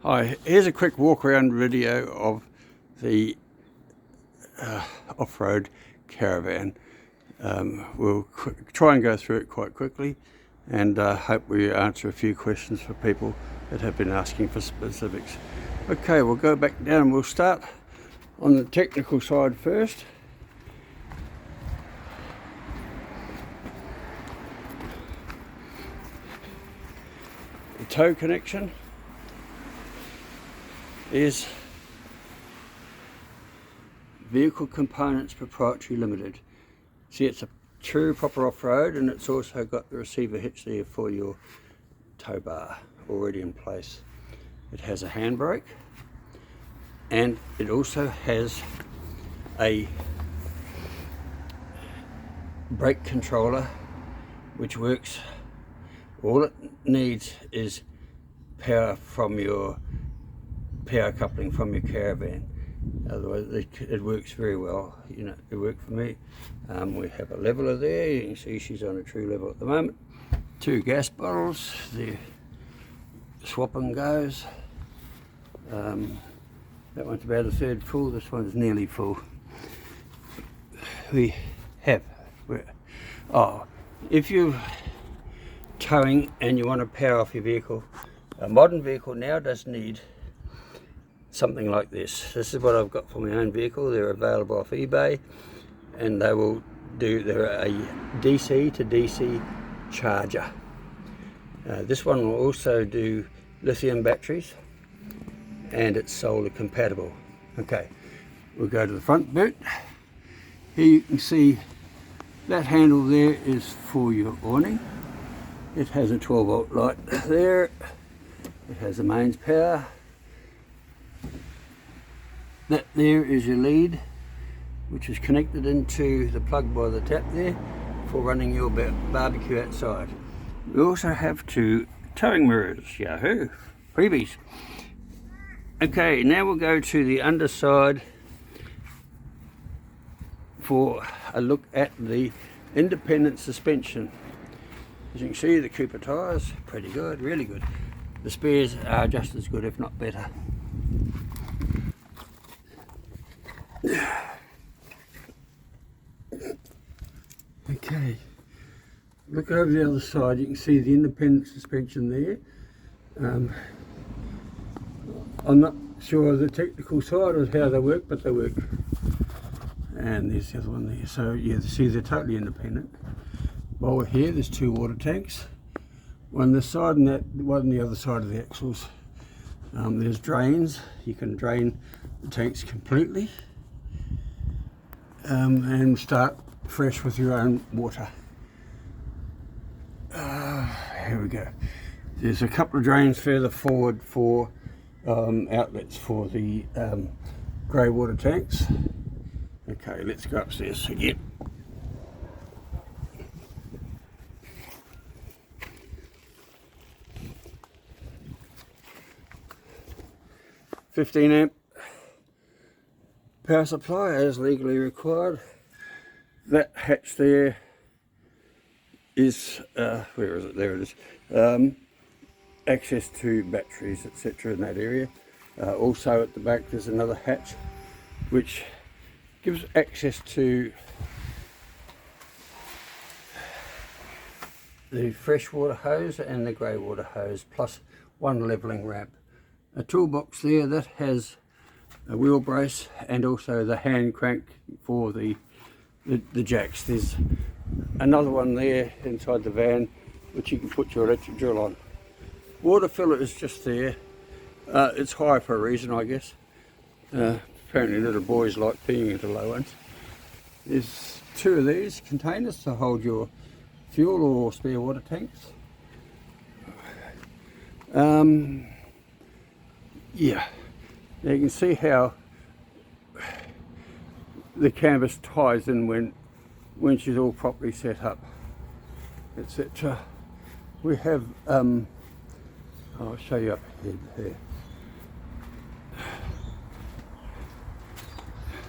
Hi, here's a quick walk around video of the off-road Caravan. We'll try and go through it quite quickly and hope we answer a few questions for people that have been asking for specifics. Okay, we'll go back down and we'll start on the technical side first. The tow connection is Vehicle Components Proprietary Limited. See, it's a true proper off-road, and it's also got the receiver hitch there for your tow bar already in place. It has a handbrake, and it also has a brake controller which works. All it needs is power from your power coupling from your Caravan. Otherwise it works very well. You know, it worked for me. We have a leveler there. You can see she's on a true level at the moment. 2 gas bottles, the swap and goes. That one's about a third full, this one's nearly full. We have, if you're towing and you want to power off your vehicle, a modern vehicle now does need something like this. This is what I've got for my own vehicle. They're available off eBay, and they're a DC to DC charger. This one will also do lithium batteries, and it's solar compatible. Okay, we'll go to the front boot. Here you can see that handle there is for your awning. It has a 12-volt light there. It has a mains power. That there is your lead, which is connected into the plug by the tap there for running your barbecue outside. We also have 2 towing mirrors. Yahoo! Freebies. Okay, now we'll go to the underside for a look at the independent suspension. As you can see, the Cooper tyres, pretty good, really good. The spares are just as good, if not better. Okay, look over the other side. You can see the independent suspension there. I'm not sure of the technical side of how they work, but they work. And there's the other one there. So yeah, you see they're totally independent. While we're here, there's 2 water tanks. One this side and one on the other side of the axles. There's drains. You can drain the tanks completely. And start fresh with your own water. Here we go. There's a couple of drains further forward for outlets for the grey water tanks. Okay, let's go upstairs again. (15 amp) power supply as legally required. That hatch there is, where is it? There it is. Access to batteries, etc. in that area. Also at the back there's another hatch which gives access to the freshwater hose and the grey water hose, plus 1 levelling ramp. A toolbox there that has a wheel brace and also the hand crank for the jacks. There's another one there inside the van which you can put your electric drill on. Water filler is just there. It's high for a reason, I guess. Apparently little boys like peeing into low ones. There's 2 of these containers to hold your fuel or spare water tanks. Yeah, now you can see how the canvas ties in when she's all properly set up, etc. We have, I'll show you up ahead here.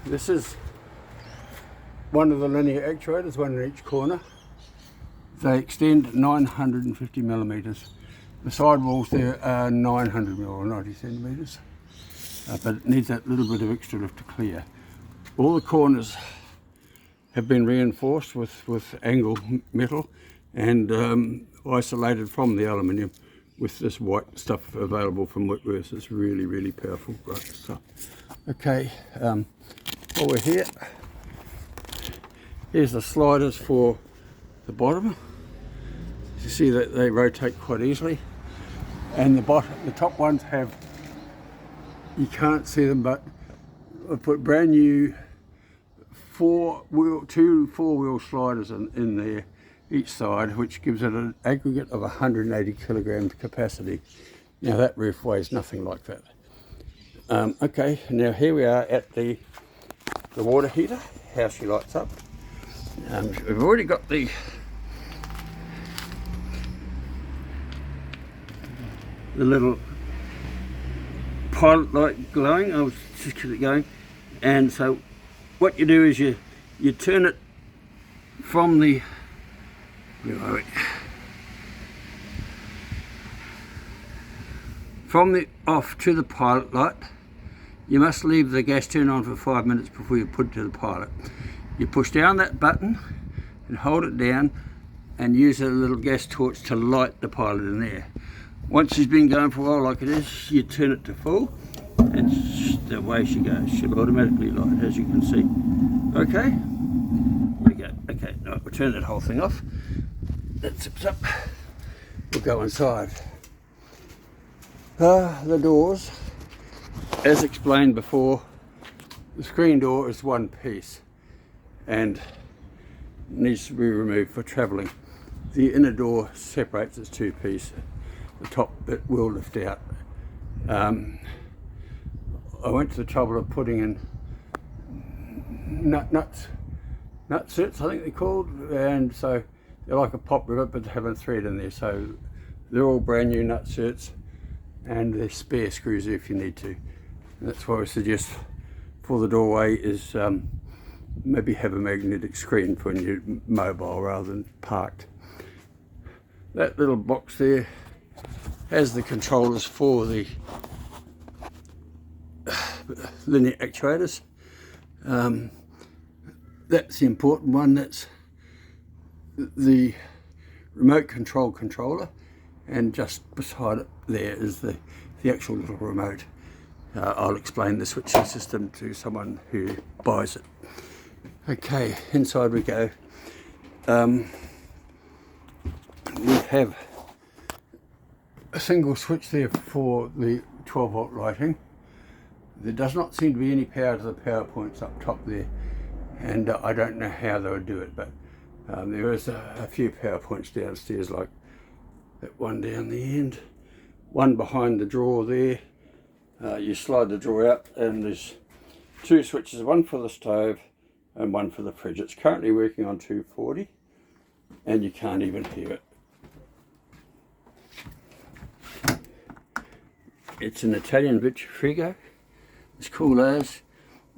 This is one of the linear actuators, one in each corner. They extend 950 millimeters. The sidewalls there are 900mm or 90cm, but it needs that little bit of extra lift to clear. All the corners have been reinforced with angle metal and isolated from the aluminium with this white stuff available from Whitworth. It's really, really powerful, great stuff. Okay, while we're here, here's the sliders for the bottom. You see that they rotate quite easily, and the top ones have, you can't see them, but I put brand new two four-wheel sliders in there each side, which gives it an aggregate of 180 kilograms capacity. Now that roof weighs nothing like that. Okay, now here we are at the water heater, how she lights up. We've already got the little pilot light glowing. I'll just keep it going. And so what you do is you turn it from the off to the pilot light. You must leave the gas turned on for 5 minutes before you put it to the pilot. You push down that button and hold it down and use a little gas torch to light the pilot in there. Once she's been going for a while like it is, you turn it to full and the way she goes. She'll automatically light, as you can see. Okay, there we go. Okay, now we'll turn that whole thing off. That zips up. We'll go inside. The doors, as explained before, the screen door is one piece and needs to be removed for travelling. The inner door separates as two pieces. The top bit will lift out. I went to the trouble of putting in nut sets, I think they're called, and so they're like a pop rivet, but they have a thread in there, so they're all brand new nut sets, and there's spare screws if you need to. And that's why I suggest for the doorway is maybe have a magnetic screen for when you're mobile rather than parked. That little box there has the controllers for the linear actuators. That's the important one. That's the remote control controller, and just beside it there is the actual little remote. I'll explain the switching system to someone who buys it. Okay, inside we go. We have a single switch there for the 12-volt lighting. There does not seem to be any power to the power points up top there, and I don't know how they would do it, but there is a few power points downstairs, like that one down the end, one behind the drawer there. You slide the drawer out and there's two switches, one for the stove and one for the fridge. It's currently working on 240 and you can't even hear it. It's an Italian Frigo. It's cool as.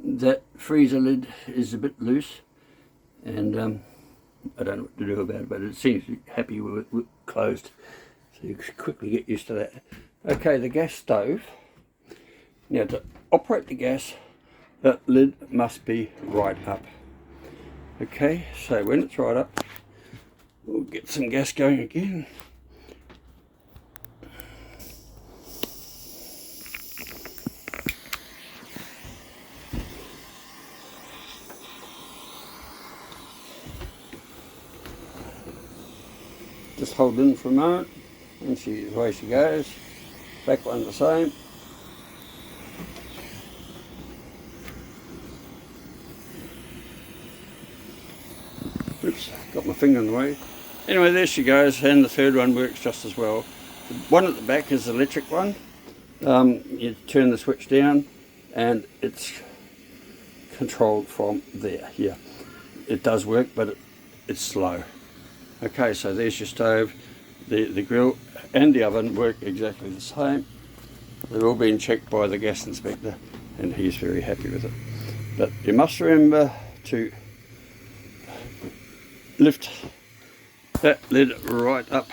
That freezer lid is a bit loose and I don't know what to do about it, but it seems happy with it closed, so you quickly get used to that. Okay, the gas stove. Now to operate the gas, that lid must be right up. Okay, so when it's right up, we'll get some gas going again. Just hold in for a moment, and away she goes. Back one the same. Oops, got my finger in the way. Anyway, there she goes, and the third one works just as well. The one at the back is the electric one. You turn the switch down, and it's controlled from there. Here, it does work, but it's slow. Okay, so there's your stove. The grill and the oven work exactly the same. They've all been checked by the gas inspector and he's very happy with it. But you must remember to lift that lid right up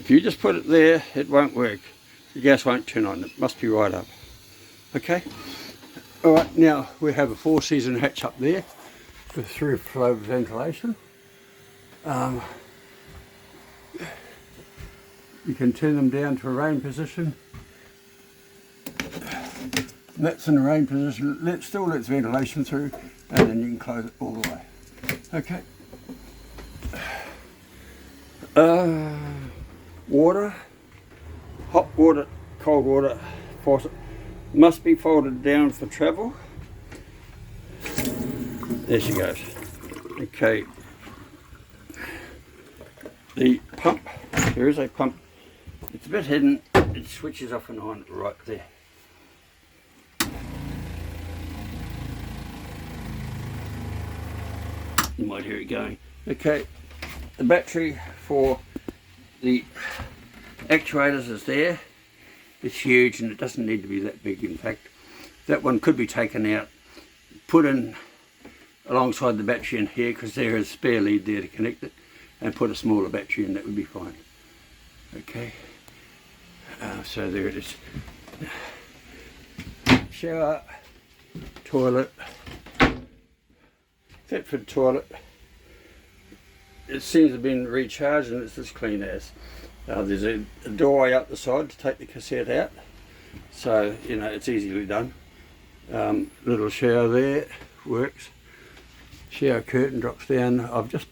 If you just put it there, it won't work. The gas won't turn on. It must be right up. Okay. All right. Now we have a 4-season hatch up there with through flow ventilation. You can turn them down to a rain position. And that's in a rain position. Still lets ventilation through, and then you can close it all the way. Okay. Water, hot water, cold water faucet must be folded down for travel. There she goes. Okay. The pump, there is a pump. It's a bit hidden. It switches off and on right there. You might hear it going. Okay, the battery for the actuators is there. It's huge and it doesn't need to be that big. In fact, that one could be taken out, put in alongside the battery in here, because there is a spare lead there to connect it, and put a smaller battery in. That would be fine. Okay, so there it is. Shower, toilet, Thetford toilet. It seems to have been recharged and it's as clean as. There's a doorway up the side to take the cassette out, so you know it's easily done. Little shower there, works. Shower curtain drops down. I've just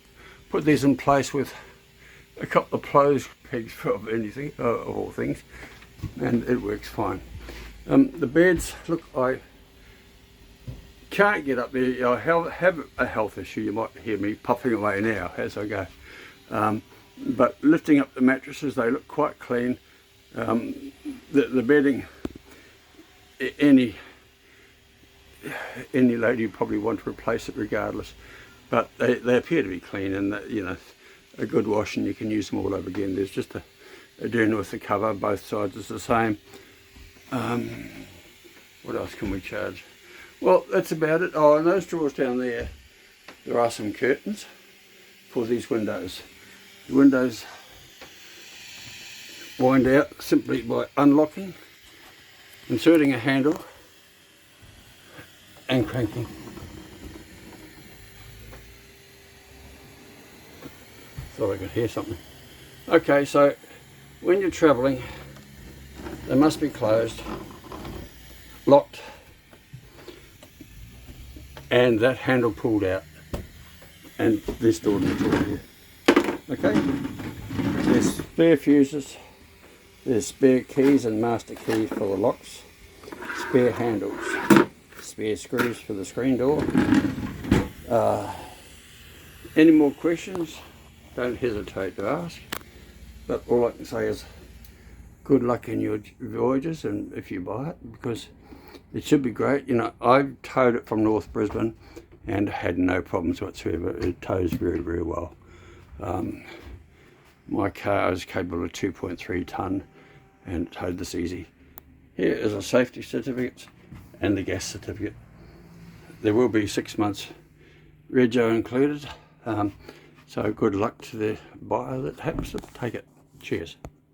put these in place with a couple of clothes pegs of anything, of all things, and it works fine. The beds, look, I can't get up there. I have a health issue. You might hear me puffing away now as I go. But lifting up the mattresses, they look quite clean. The bedding, any lady would probably want to replace it regardless. But they appear to be clean, and you know, a good wash and you can use them all over again. There's just a doing with the cover. Both sides is the same. What else can we charge? Well, that's about it. Oh, and those drawers down there, there are some curtains for these windows. The windows wind out simply by unlocking, inserting a handle and cranking. Thought I could hear something. Okay, so when you're travelling, they must be closed, locked, and that handle pulled out, and this door to the door here. Okay, there's spare fuses, there's spare keys and master keys for the locks, spare handles, spare screws for the screen door. Any more questions, don't hesitate to ask, but all I can say is good luck in your voyages, and if you buy it, because it should be great. You know, I've towed it from North Brisbane and had no problems whatsoever. It tows very, very well. My car is capable of 2.3 tonne and it towed this easy. Here is a safety certificate and the gas certificate. There will be 6 months rego included. So good luck to the buyer that happens to take it. Cheers.